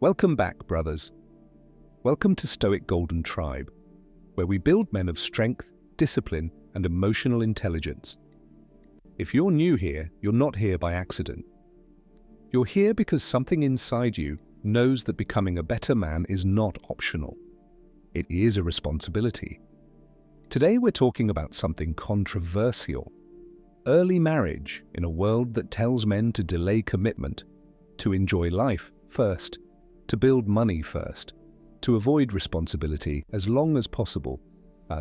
Welcome back, brothers. Welcome to Stoic Golden Tribe, where we build men of strength, discipline, and emotional intelligence. If you're new here, you're not here by accident. You're here because something inside you knows that becoming a better man is not optional. It is a responsibility. Today we're talking about something controversial. Early marriage in a world that tells men to delay commitment, to enjoy life first, to build money first, to avoid responsibility as long as possible.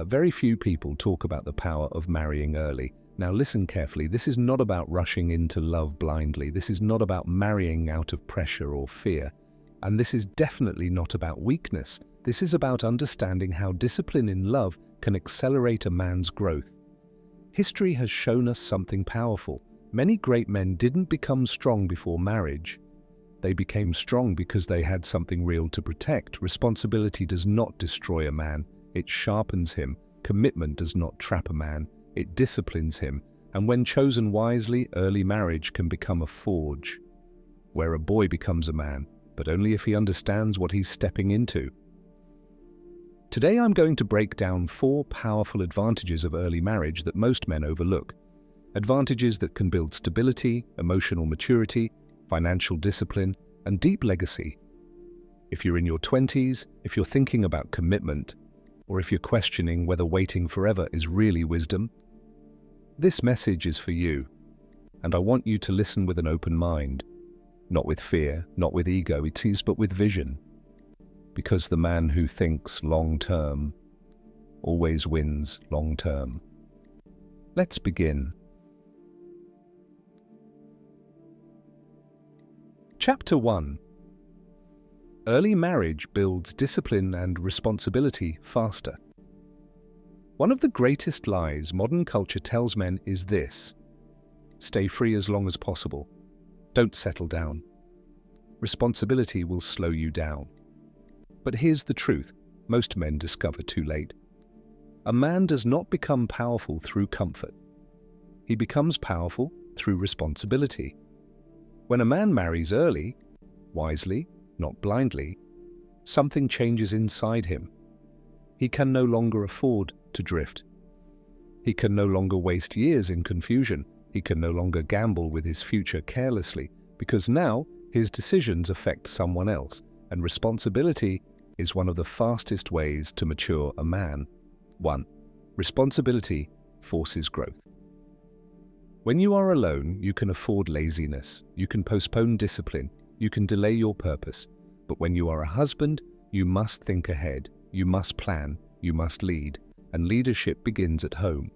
Very few people talk about the power of marrying early. Now listen carefully, this is not about rushing into love blindly. This is not about marrying out of pressure or fear. And this is definitely not about weakness. This is about understanding how discipline in love can accelerate a man's growth. History has shown us something powerful. Many great men didn't become strong before marriage. They became strong because they had something real to protect. Responsibility does not destroy a man, it sharpens him. Commitment does not trap a man, it disciplines him. And when chosen wisely, early marriage can become a forge, where a boy becomes a man, but only if he understands what he's stepping into. Today I'm going to break down 4 powerful advantages of early marriage that most men overlook. Advantages that can build stability, emotional maturity, financial discipline, and deep legacy. If you're in your 20s, if you're thinking about commitment, or if you're questioning whether waiting forever is really wisdom, this message is for you. And I want you to listen with an open mind, not with fear, not with ego, but with vision. Because the man who thinks long-term always wins long-term. Let's begin. Chapter 1. Early marriage builds discipline and responsibility faster. One of the greatest lies modern culture tells men is this: stay free as long as possible. Don't settle down. Responsibility will slow you down. But here's the truth, most men discover too late. A man does not become powerful through comfort. He becomes powerful through responsibility. When a man marries early, wisely, not blindly, something changes inside him. He can no longer afford to drift. He can no longer waste years in confusion. He can no longer gamble with his future carelessly, because now his decisions affect someone else, and responsibility is one of the fastest ways to mature a man. 1. Responsibility forces growth. When you are alone, you can afford laziness, you can postpone discipline, you can delay your purpose. But when you are a husband, you must think ahead, you must plan, you must lead, and leadership begins at home.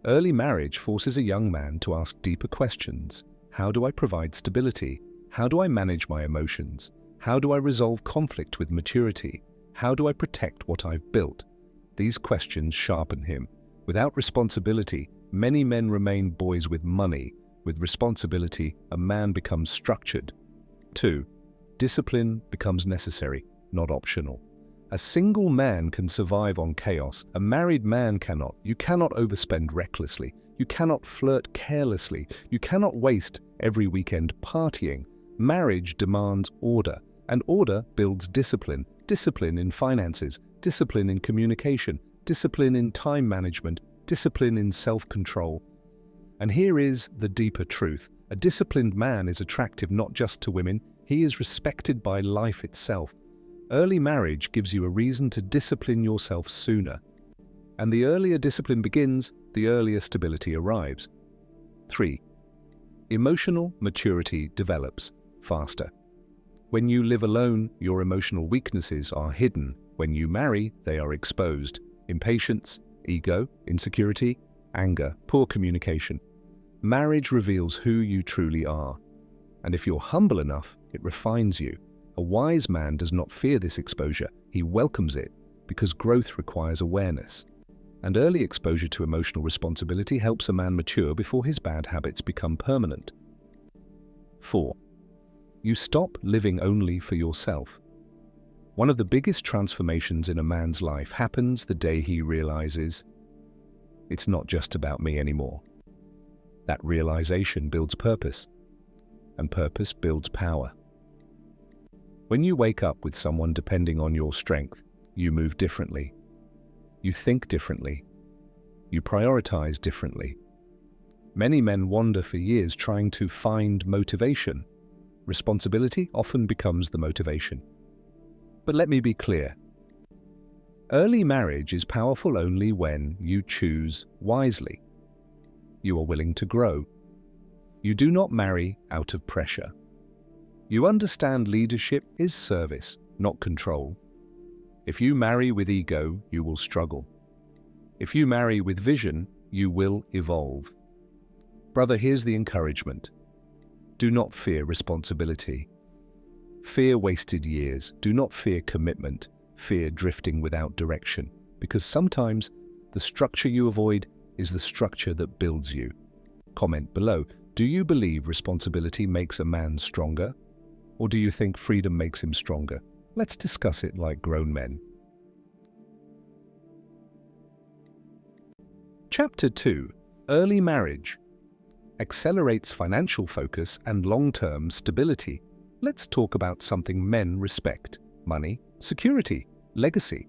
Early marriage forces a young man to ask deeper questions. How do I provide stability? How do I manage my emotions? How do I resolve conflict with maturity? How do I protect what I've built? These questions sharpen him. Without responsibility, many men remain boys with money. With responsibility, a man becomes structured. 2. Discipline becomes necessary, not optional. A single man can survive on chaos. A married man cannot. You cannot overspend recklessly. You cannot flirt carelessly. You cannot waste every weekend partying. Marriage demands order, and order builds discipline. Discipline in finances, discipline in communication, discipline in time management, discipline in self-control. And here is the deeper truth. A disciplined man is attractive not just to women, he is respected by life itself. Early marriage gives you a reason to discipline yourself sooner. And the earlier discipline begins, the earlier stability arrives. 3. Emotional maturity develops faster. When you live alone, your emotional weaknesses are hidden. When you marry, they are exposed. Impatience, ego, insecurity, anger, poor communication. Marriage reveals who you truly are. And if you're humble enough, it refines you. A wise man does not fear this exposure, he welcomes it, because growth requires awareness. And early exposure to emotional responsibility helps a man mature before his bad habits become permanent. 4. You stop living only for yourself. One of the biggest transformations in a man's life happens the day he realizes, it's not just about me anymore. That realization builds purpose, and purpose builds power. When you wake up with someone depending on your strength, you move differently. You think differently. You prioritize differently. Many men wander for years trying to find motivation. Responsibility often becomes the motivation. But let me be clear. Early marriage is powerful only when you choose wisely. You are willing to grow. You do not marry out of pressure. You understand leadership is service, not control. If you marry with ego, you will struggle. If you marry with vision, you will evolve. Brother, here's the encouragement. Do not fear responsibility. Fear wasted years. Do not fear commitment. Fear drifting without direction. Because sometimes the structure you avoid is the structure that builds you. Comment below. Do you believe responsibility makes a man stronger? Or do you think freedom makes him stronger? Let's discuss it like grown men. Chapter 2. Early marriage accelerates financial focus and long-term stability. Let's talk about something men respect: money, security, legacy.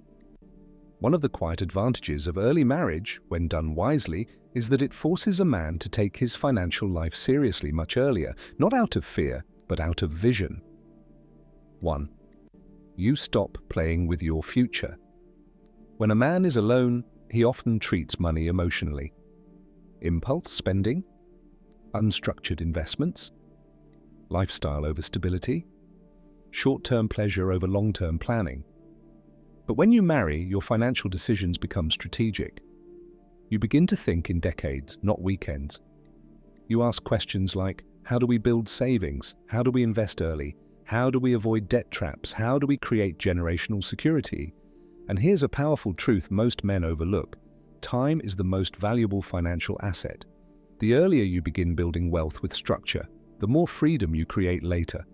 One of the quiet advantages of early marriage, when done wisely, is that it forces a man to take his financial life seriously much earlier, not out of fear, but out of vision. 1. You stop playing with your future. When a man is alone, he often treats money emotionally. Impulse spending, unstructured investments, lifestyle over stability, short-term pleasure over long-term planning. But when you marry, your financial decisions become strategic. You begin to think in decades, not weekends. You ask questions like, how do we build savings? How do we invest early? How do we avoid debt traps? How do we create generational security? And here's a powerful truth most men overlook. Time is the most valuable financial asset. The earlier you begin building wealth with structure, the more freedom you create later.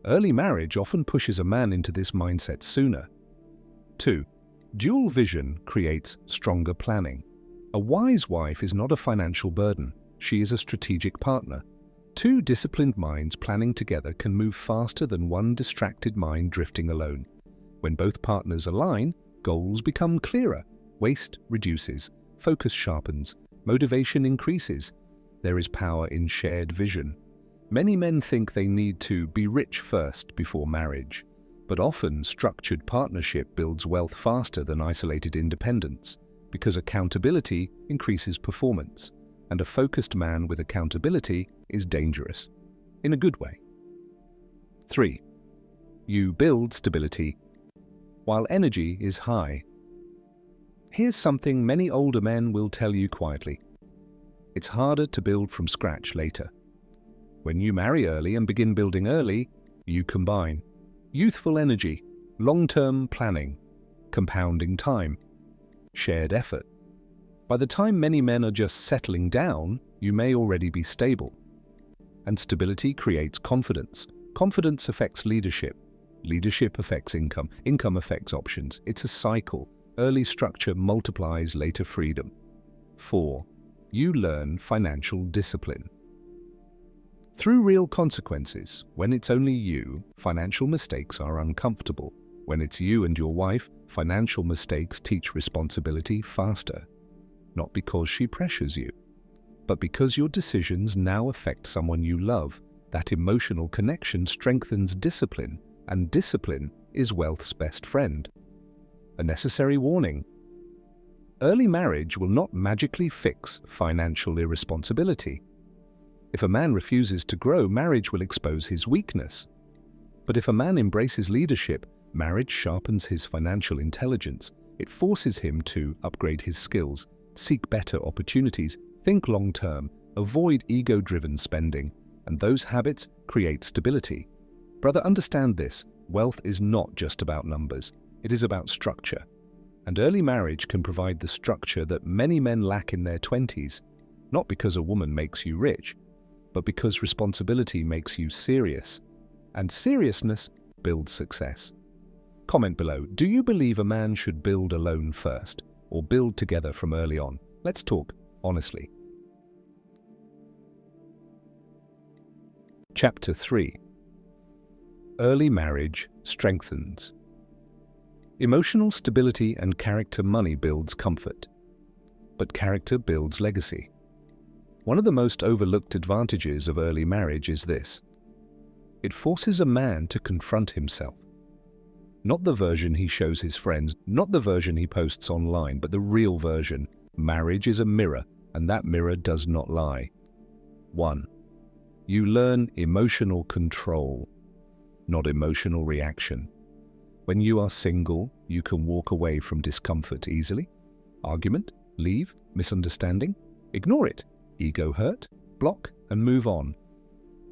Early marriage often pushes a man into this mindset sooner. 2. Dual vision creates stronger planning. A wise wife is not a financial burden. She is a strategic partner. Two disciplined minds planning together can move faster than one distracted mind drifting alone. When both partners align, goals become clearer, waste reduces, focus sharpens, motivation increases. There is power in shared vision. Many men think they need to be rich first before marriage, but often structured partnership builds wealth faster than isolated independence, because accountability increases performance, and a focused man with accountability is dangerous, in a good way. 3. You build stability while energy is high. Here's something many older men will tell you quietly. It's harder to build from scratch later. When you marry early and begin building early, you combine youthful energy, long-term planning, compounding time, shared effort. By the time many men are just settling down, you may already be stable. And stability creates confidence. Confidence affects leadership. Leadership affects income. Income affects options. It's a cycle. Early structure multiplies later freedom. 4. You learn financial discipline. Through real consequences, when it's only you, financial mistakes are uncomfortable. When it's you and your wife, financial mistakes teach responsibility faster. Not because she pressures you, but because your decisions now affect someone you love. That emotional connection strengthens discipline, and discipline is wealth's best friend. A necessary warning. Early marriage will not magically fix financial irresponsibility. If a man refuses to grow, marriage will expose his weakness. But if a man embraces leadership, marriage sharpens his financial intelligence. It forces him to upgrade his skills, seek better opportunities, think long-term, avoid ego-driven spending, and those habits create stability. Brother, understand this. Wealth is not just about numbers. It is about structure. And early marriage can provide the structure that many men lack in their 20s, not because a woman makes you rich, but because responsibility makes you serious. And seriousness builds success. Comment below. Do you believe a man should build alone first, or build together from early on? Let's talk honestly. Chapter 3. Early marriage strengthens. Emotional stability and character money builds comfort, but character builds legacy. One of the most overlooked advantages of early marriage is this. It forces a man to confront himself. Not the version he shows his friends, not the version he posts online, but the real version. Marriage is a mirror, and that mirror does not lie. 1. You learn emotional control, not emotional reaction. When you are single, you can walk away from discomfort easily. Argument, leave, misunderstanding, ignore it, ego hurt, block, and move on.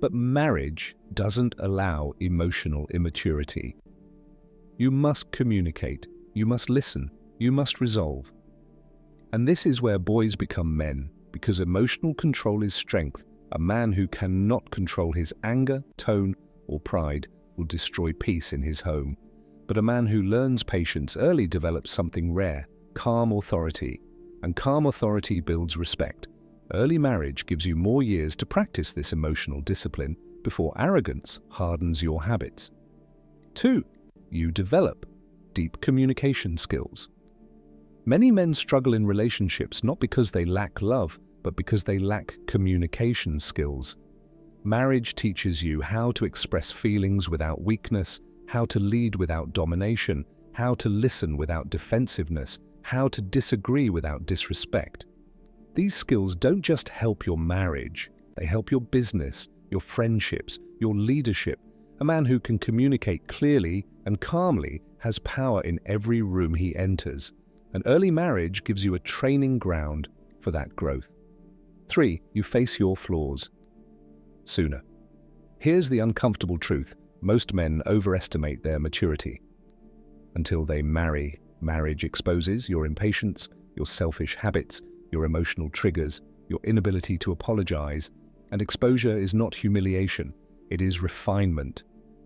But marriage doesn't allow emotional immaturity. You must communicate, you must listen, you must resolve. And this is where boys become men, because emotional control is strength. A man who cannot control his anger, tone, or pride will destroy peace in his home. But a man who learns patience early develops something rare, calm authority. And calm authority builds respect. Early marriage gives you more years to practice this emotional discipline before arrogance hardens your habits. 2. You develop deep communication skills. Many men struggle in relationships not because they lack love, but because they lack communication skills. Marriage teaches you how to express feelings without weakness, how to lead without domination, how to listen without defensiveness, how to disagree without disrespect. These skills don't just help your marriage, they help your business, your friendships, your leadership. A man who can communicate clearly and calmly has power in every room he enters. An early marriage gives you a training ground for that growth. 3. You face your flaws sooner. Here's the uncomfortable truth. Most men overestimate their maturity. Until they marry, marriage exposes your impatience, your selfish habits, your emotional triggers, your inability to apologize. And exposure is not humiliation, it is refinement.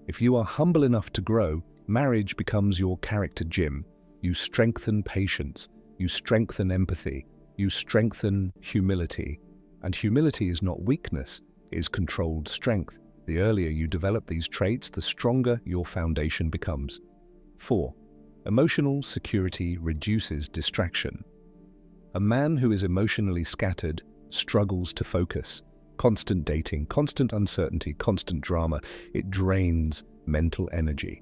If you are humble enough to grow, marriage becomes your character gym. You strengthen patience, you strengthen empathy, you strengthen humility. And humility is not weakness, it is controlled strength. The earlier you develop these traits, the stronger your foundation becomes. 4. Emotional security reduces distraction. A man who is emotionally scattered struggles to focus. Constant dating, constant uncertainty, constant drama, it drains mental energy.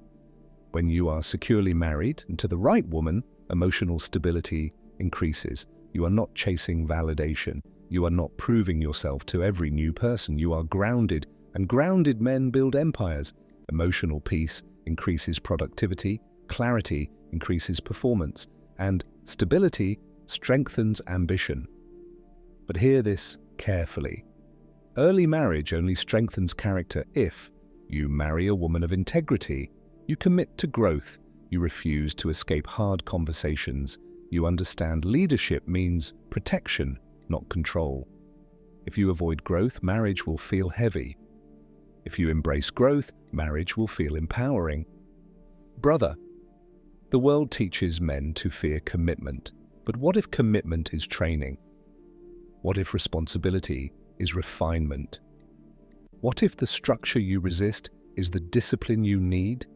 When you are securely married and to the right woman, emotional stability increases. You are not chasing validation. You are not proving yourself to every new person. You are grounded, and grounded men build empires. Emotional peace increases productivity, clarity increases performance, and stability strengthens ambition. But hear this carefully. Early marriage only strengthens character if you marry a woman of integrity, you commit to growth, you refuse to escape hard conversations, you understand leadership means protection, not control. If you avoid growth, marriage will feel heavy. If you embrace growth, marriage will feel empowering. Brother, the world teaches men to fear commitment, but what if commitment is training? What if responsibility is refinement? What if the structure you resist is the discipline you need?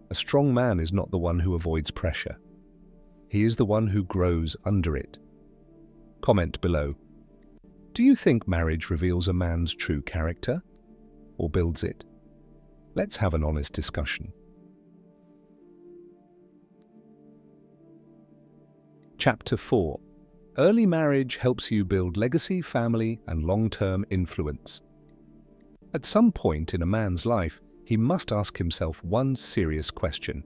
A strong man is not the one who avoids pressure. He is the one who grows under it. Comment below. Do you think marriage reveals a man's true character or builds it? Let's have an honest discussion. Chapter 4. Early marriage helps you build legacy, family, and long-term influence. At some point in a man's life, he must ask himself one serious question.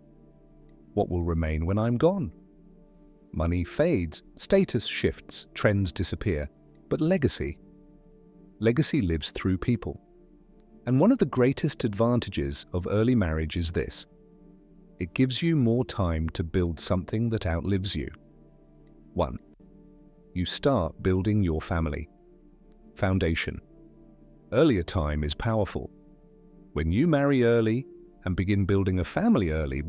What will remain when I'm gone? Money fades, status shifts, trends disappear, but legacy lives through people. And one of the greatest advantages of early marriage is this. It gives you more time to build something that outlives you. 1. You start building your family. Foundation. Earlier time is powerful. When you marry early and begin building a family early,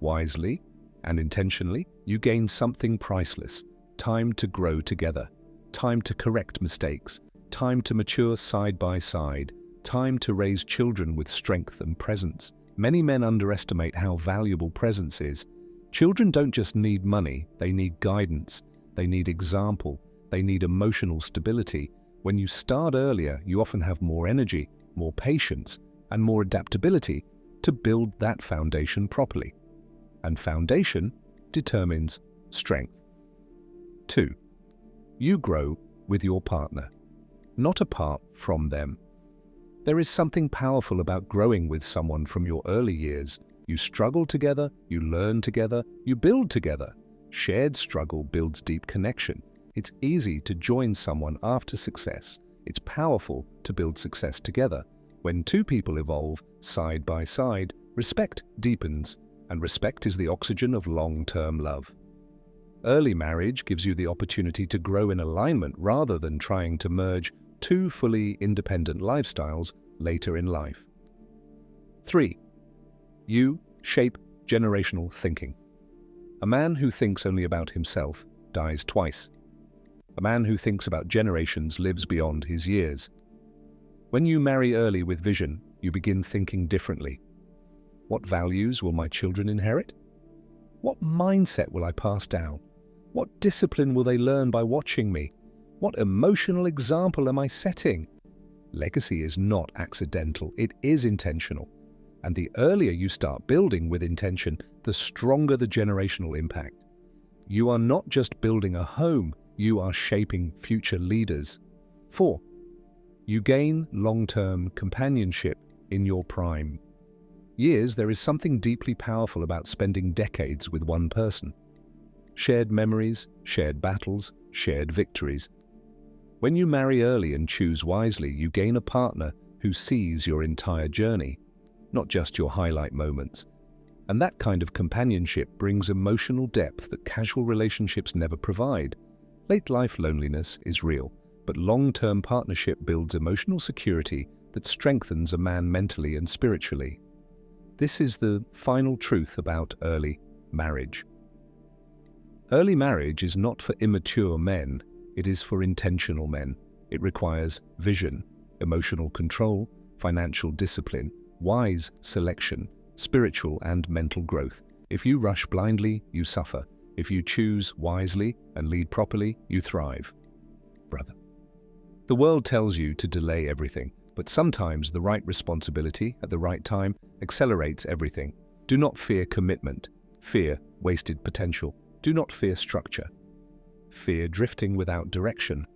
wisely and intentionally, you gain something priceless. Time to grow together, time to correct mistakes, time to mature side by side, time to raise children with strength and presence. Many men underestimate how valuable presence is. Children don't just need money, they need guidance, they need example, they need emotional stability. When you start earlier, you often have more energy, more patience, and more adaptability to build that foundation properly. And foundation determines strength. 2. You grow with your partner, not apart from them. There is something powerful about growing with someone from your early years. You struggle together, you learn together, you build together. Shared struggle builds deep connection. It's easy to join someone after success. It's powerful to build success together. When two people evolve side by side, respect deepens, and respect is the oxygen of long-term love. Early marriage gives you the opportunity to grow in alignment rather than trying to merge two fully independent lifestyles later in life. 3. You shape generational thinking. A man who thinks only about himself dies twice. A man who thinks about generations lives beyond his years. When you marry early with vision, you begin thinking differently. What values will my children inherit? What mindset will I pass down? What discipline will they learn by watching me? What emotional example am I setting? Legacy is not accidental, it is intentional. And the earlier you start building with intention, the stronger the generational impact. You are not just building a home, you are shaping future leaders. 4. You gain long-term companionship in your prime years. There is something deeply powerful about spending decades with one person. Shared memories, shared battles, shared victories. When you marry early and choose wisely, you gain a partner who sees your entire journey, not just your highlight moments. And that kind of companionship brings emotional depth that casual relationships never provide. Late-life loneliness is real, but long-term partnership builds emotional security that strengthens a man mentally and spiritually. This is the final truth about early marriage. Early marriage is not for immature men, it is for intentional men. It requires vision, emotional control, financial discipline, wise selection, spiritual and mental growth. If you rush blindly, you suffer. If you choose wisely and lead properly, you thrive. Brother. The world tells you to delay everything, but sometimes the right responsibility at the right time accelerates everything. Do not fear commitment. Fear wasted potential. Do not fear structure. Fear drifting without direction.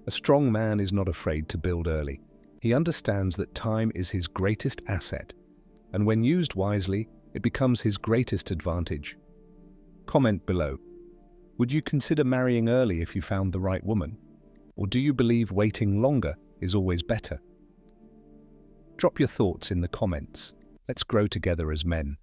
A strong man is not afraid to build early. He understands that time is his greatest asset, and when used wisely, it becomes his greatest advantage. Comment below. Would you consider marrying early if you found the right woman? Or do you believe waiting longer is always better? Drop your thoughts in the comments. Let's grow together as men.